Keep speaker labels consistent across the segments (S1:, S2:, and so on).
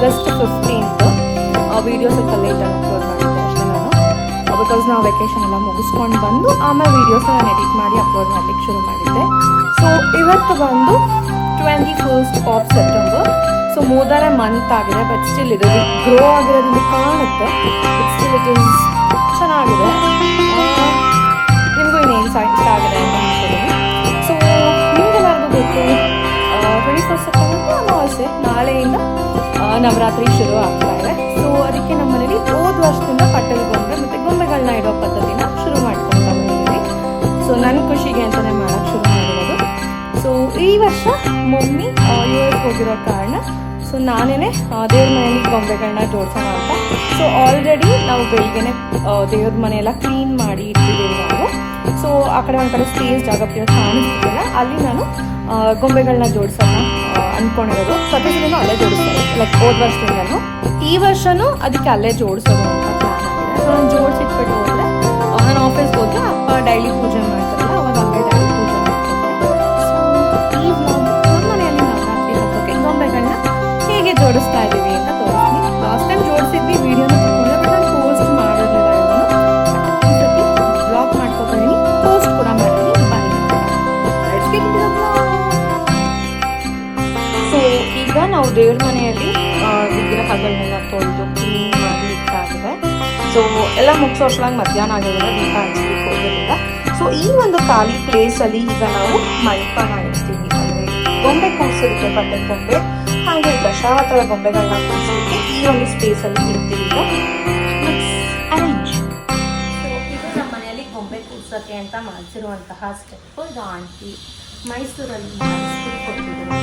S1: August 15th video ಸ್ವಲ್ಪ ಲೇಟಾಗಿ upload ಮಾಡಿದ್ದೆ ಅಷ್ಟೇ ನಾನು, ಬಿಕಾಸ್ ನಾವು ವೆಕೇಷನ್ ಎಲ್ಲ ಮುಗಿಸ್ಕೊಂಡು ಬಂದು ಆಮೇಲೆ ವೀಡಿಯೋಸ್ ನಾನು ಎಡಿಟ್ ಮಾಡಿ ಅಪ್ಲೋಡ್ ಮಾಡಲಿಕ್ಕೆ ಶುರು ಮಾಡಿದ್ದೆ. ಸೊ ಇವತ್ತು ಬಂದು 21st of September. So more than A month ಆಗಿದೆ, ಬಟ್ ಸ್ಟಿಲ್ ಇದು ಗ್ರೋ ಆಗಿರೋದ್ರಿಂದ ಕಾಣುತ್ತೆ. ಬಟ್ ಸ್ಟಿಲ್ ಇಟ್ ಈಸ್ ಚೆನ್ನಾಗಿದೆ. ನಿಮಗೂ ಇನ್ನೇನು ಇಷ್ಟ ಆಗಿದೆ ಅಂತ ಅಂದ್ಕೊಂಡಿದ್ದೀನಿ. ಸೊ ನಿಮಗೆಲ್ಲರಿಗೂ ಗೊತ್ತು 21st September ಅಮಾವಾಸ್ಯೆ, ನಾಳೆಯಿಂದ ನವರಾತ್ರಿ ಶುರು ಆಗ್ತಾ ಇದೆ. ಸೊ ಅದಕ್ಕೆ ನಮ್ಮ ಮನೇಲಿ ಹೋದ ವರ್ಷದಿಂದ ಪಟ್ಟದ ಗೊಂಬೆ ಮತ್ತು ಗೊಂಬೆಗಳನ್ನ ಇಡೋ ಪದ್ಧತಿನ ಶುರು ಮಾಡ್ಕೊತಾ ಬಂದಿದ್ದೀನಿ. ಸೊ ನನ್ನ ಖುಷಿಗೆ ಅಂತಲೇ ಮಾಡೋಕ್ಕೆ ಶುರು ಮಾಡಿರೋದು. ಸೊ ಈ ವರ್ಷ ಮಮ್ಮಿ US ಹೋಗಿರೋ ಕಾರಣ ಸೊ ನಾನೇ ದೇವ್ರ ಮನೆಯಲ್ಲಿ ಗೊಂಬೆಗಳನ್ನ ಜೋಡಿಸೋಣ ಅಂತ. ಸೊ ಆಲ್ರೆಡಿ ನಾವು ಬೆಳಿಗ್ಗೆನೆ ದೇವ್ರ ಮನೆಯೆಲ್ಲ ಕ್ಲೀನ್ ಮಾಡಿ ಇಟ್ಟಿದ್ದೀವಿ ನಾವು. ಸೊ ಆ ಕಡೆ ಒಂದು ಕಡೆ ಸ್ಪೇಸ್ ಜಾಗ ಕಾಣಿಸ್ತಿದ್ದಲ್ಲ, ಅಲ್ಲಿ ನಾನು ಗೊಂಬೆಗಳನ್ನ ಜೋಡಿಸೋಣ ಅಂದ್ಕೊಂಡಿರೋದು. ಸದ್ಯದಲ್ಲೂ ಅಲ್ಲೇ ಜೋಡಿಸ್ತಾರೆ, ಲೈಕ್ ಹೋದ ವರ್ಷದಿಂದಲೂ. ಈ ವರ್ಷನೂ ಅದಕ್ಕೆ ಅಲ್ಲೇ ಜೋಡಿಸೋದು ಅಂತ ಪ್ಲಾನ್ ಆಗಿದೆ. ಸೊ ನಾನು ಜೋಡಿಸಿಟ್ಬಿಟ್ಟು ಹೋದರೆ ನಾನು ಆಫೀಸ್ಗೆ ಹೋದರೆ ಅಪ್ಪ ಡೈಲಿ ಪೂಜೆ ಮಾಡ್ತಾರಲ್ಲ, ಅವಾಗ ಹಂಗೆ ಡೈಲಿ ಪೂಜೆ ಮಾಡ್ತಾರೆ. ಸೊ ಈ ವ್ಲಾಗ್ ನಮ್ಮ ಮನೆಯಲ್ಲಿ ನವರಾತ್ರಿ ಹಬ್ಬಕ್ಕೆ ಗೊಂಬೆಗಳನ್ನ ಹೇಗೆ ಜೋಡಿಸ್ತಾ ಇದ್ದೀವಿ ಅಂತ ತೋರಿಸ್ತೀನಿ. ಲಾಸ್ಟ್ ಟೈಮ್ ಜೋಡಿಸಿದ್ವಿ, ವೀಡಿಯೋನ ತಗೊಂಡೆ, ಬಟ್ ನಾನು ಪೋಸ್ಟ್ ಮಾಡಿರಲಿಲ್ಲ. ಈ ಸತಿ ಬ್ಲಾಗ್ ಮಾಡ್ಕೊತೀನಿ, ಪೋಸ್ಟ್ ಕೂಡ ಮಾಡ್ತೀನಿ. ಬನ್ನಿ. ಸೊ ಈಗ ನಾವು ದೇವ್ರ ಮನೆಯಲ್ಲಿ ವಿಗ್ರಹಗಳನ್ನೆಲ್ಲ ತೊಳೆದು ಕ್ಲೀನ್ ಮಾಡಿ ಇಟ್ಟಾಗಿದೆ. ಸೊ ಎಲ್ಲ ಮುಗಿಸೋಷ್ಟಾಗಿ ಮಧ್ಯಾಹ್ನ ಆಗಿರೋದ್ರಿಂದ ದೀಪ ಹಚ್ಚಲಿಕ್ಕೆ ಹೋಗಿರಲಿಲ್ಲ. ಸೊ ಈ ಒಂದು ಖಾಲಿ ಪ್ಲೇಸಲ್ಲಿ ಈಗ ನಾವು ಮಂಟಪನ ಇಡ್ತೀವಿ. ಅಂದರೆ ಗೊಂಬೆ ಕೂರಿಸೋದಕ್ಕೆ ಪಟ್ಟದ ಗೊಂಬೆ, ಹಾಗೆ ದಶಾವತಾರ ಗೊಂಬೆಗಳನ್ನ ಕೂರಿಸೋದಕ್ಕೆ ಈ ಒಂದು ಸ್ಪೇಸಲ್ಲಿ ಇಡ್ತೀವಿ. ಅರೇಂಜ್. ಸೊ ಇದು ನಮ್ಮ ಮನೆಯಲ್ಲಿ ಗೊಂಬೆ ಕೂರಿಸೋಕ್ಕೆ ಅಂತ ಮಾಡಿಸಿರುವಂತಹ ಸ್ಟೆಪ್ಪು. ಇದು ಆಂಟಿ ಮೈಸೂರಲ್ಲಿ ಕೊಟ್ಟಿದ್ರು.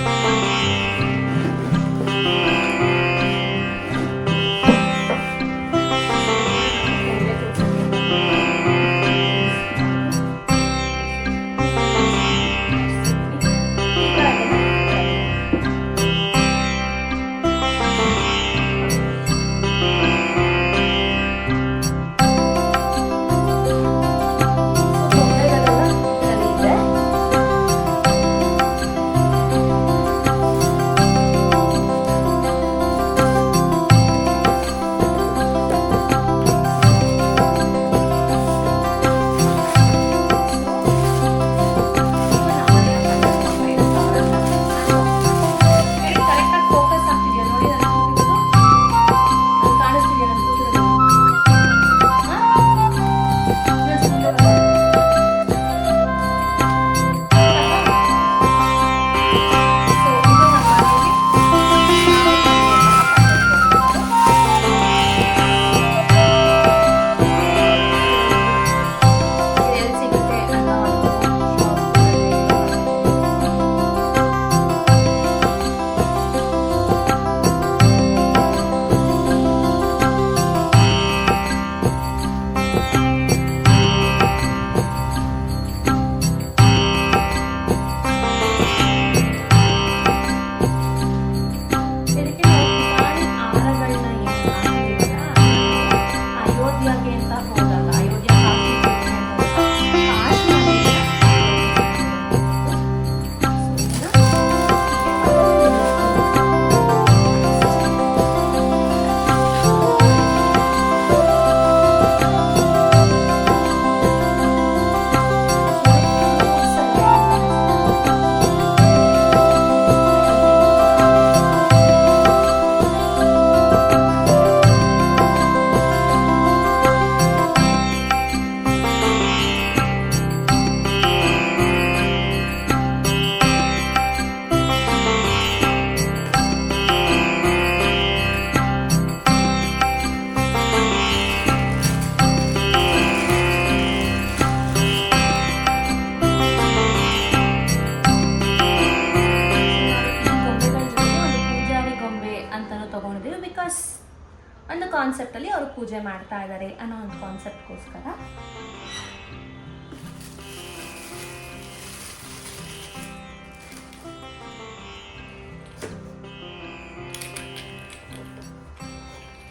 S1: ಒಂದು ಕಾನ್ಸೆಪ್ಟಲ್ಲಿ ಅವರು ಪೂಜೆ ಮಾಡ್ತಾ ಇದ್ದಾರೆ ಅನ್ನೋ ಒಂದು ಕಾನ್ಸೆಪ್ಟ್ಗೋಸ್ಕರ.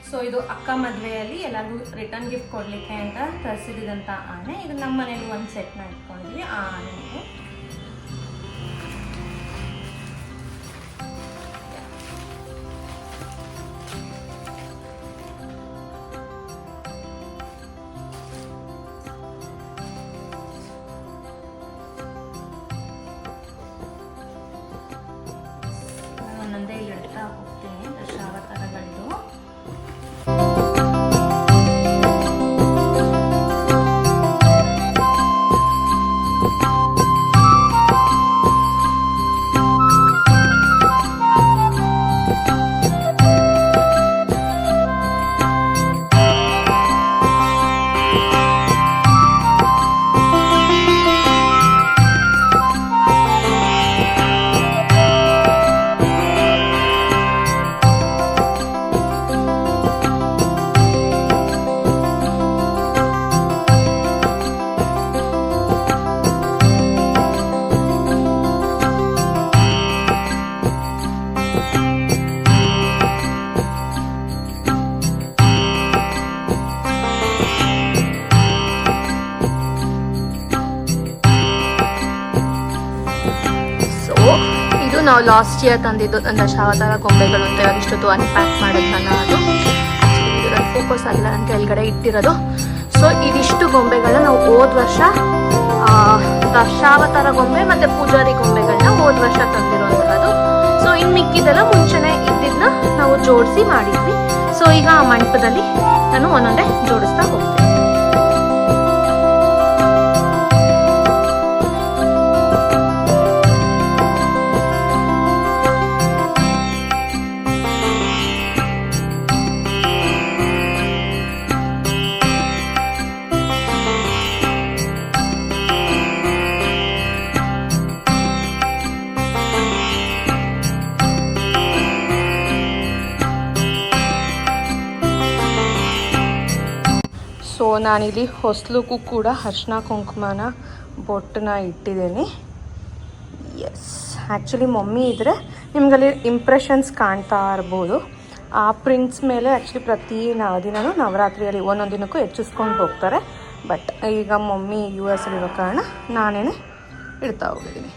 S1: ಸೊ ಇದು ಅಕ್ಕ ಮದುವೆಯಲ್ಲಿ ಎಲ್ಲರಿಗೂ ರಿಟರ್ನ್ ಗಿಫ್ಟ್ ಕೊಡಲಿಕ್ಕೆ ಅಂತ ತರಿಸಿದಂಥ ಆನೆ. ಇದು ನಮ್ಮ ಮನೇಲಿ ಒಂದು ಸೆಟ್ನ ಇಟ್ಕೊಂಡಿದ್ವಿ. ಆ ಆನೆಗೆ
S2: ನಾವು ಲಾಸ್ಟ್ ಇಯರ್ ತಂದಿದ್ದು ದಶಾವತಾರ ಗೊಂಬೆಗಳು ಅಂತ ಇಷ್ಟೊತ್ತು ಅನ್ಪ್ಯಾಕ್ ಮಾಡಿದ್ನಲ್ಲ, ಅದು ಫೋಕಸ್ ಆಗಿಲ್ಲ, ನಾನು ಕೆಳಗಡೆ ಇಟ್ಟಿರೋದು. ಸೊ ಇದಿಷ್ಟು ಗೊಂಬೆಗಳನ್ನ ನಾವು ಹೋದ ವರ್ಷ ದಶಾವತಾರ ಗೊಂಬೆ ಮತ್ತು ಪೂಜಾರಿ ಗೊಂಬೆಗಳನ್ನ ಹೋದ ವರ್ಷ ತಂದಿರುವಂಥದ್ದು. ಸೊ ಇನ್ನು ಮಿಕ್ಕಿದೆಲ್ಲ ಮುಂಚೆನೇ ಇದ್ದಿದ್ದನ್ನ ನಾವು ಜೋಡಿಸಿ ಮಾಡಿದ್ವಿ. ಸೊ ಈಗ ಆ ಮಂಟಪದಲ್ಲಿ ನಾನು ಒಂದೊಂದೇ ಜೋಡಿಸ್ತಾ ಹೋಗ್ತೀನಿ. ಸೊ ನಾನಿಲ್ಲಿ ಹೊಸ್ಲಕ್ಕೂ ಕೂಡ ಅರಿಶಿನ ಕುಂಕುಮನ ಬೊಟ್ಟನ್ನ ಇಟ್ಟಿದ್ದೀನಿ. ಎಸ್, ಆ್ಯಕ್ಚುಲಿ ಮಮ್ಮಿ ಇದ್ದರೆ ನಿಮ್ಗಲ್ಲಿ ಇಂಪ್ರೆಷನ್ಸ್ ಕಾಣ್ತಾ ಇರ್ಬೋದು. ಆ ಪ್ರಿಂಟ್ಸ್ ಮೇಲೆ ಆ್ಯಕ್ಚುಲಿ ಪ್ರತಿ ದಿನವೂ ನವರಾತ್ರಿಯಲ್ಲಿ ಒಂದೊಂದು ದಿನಕ್ಕೂ ಹೆಚ್ಚಿಸ್ಕೊಂಡು ಹೋಗ್ತಾರೆ. ಬಟ್ ಈಗ ಮಮ್ಮಿ US ಅಲ್ಲಿರೋ ಕಾರಣ ನಾನೇ ಇಡ್ತಾ ಹೋಗಿದ್ದೀನಿ.